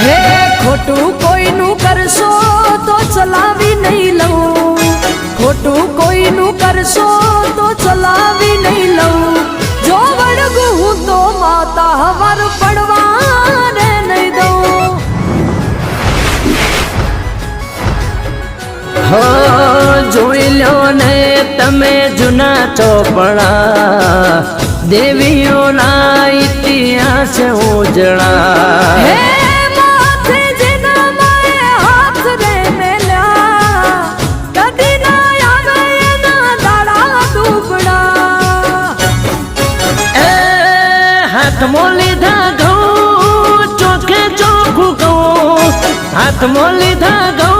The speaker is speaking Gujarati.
હે ખોટું કોઈનું કરશો તો ચલાવી નહીં લઉં, ખોટું કોઈનું કરશો તો ચલાવી નહીં લઉં. જો વળગું હું તો માતા હવાર પડવા રે નહીં દઉં. હો જોઈ લો ને તમે જૂના ચોપડા, દેવીઓના ઇતિહાસ ઉજળા. હે માથે જેના માએ હાથ રે મેલ્યા, કદી ના આવે એના દાડા દુબળા. એ હાથમાં લીધા ઘઉં ચોખે ચોખ્ખું કહું, હાથમાં લીધા ઘઉં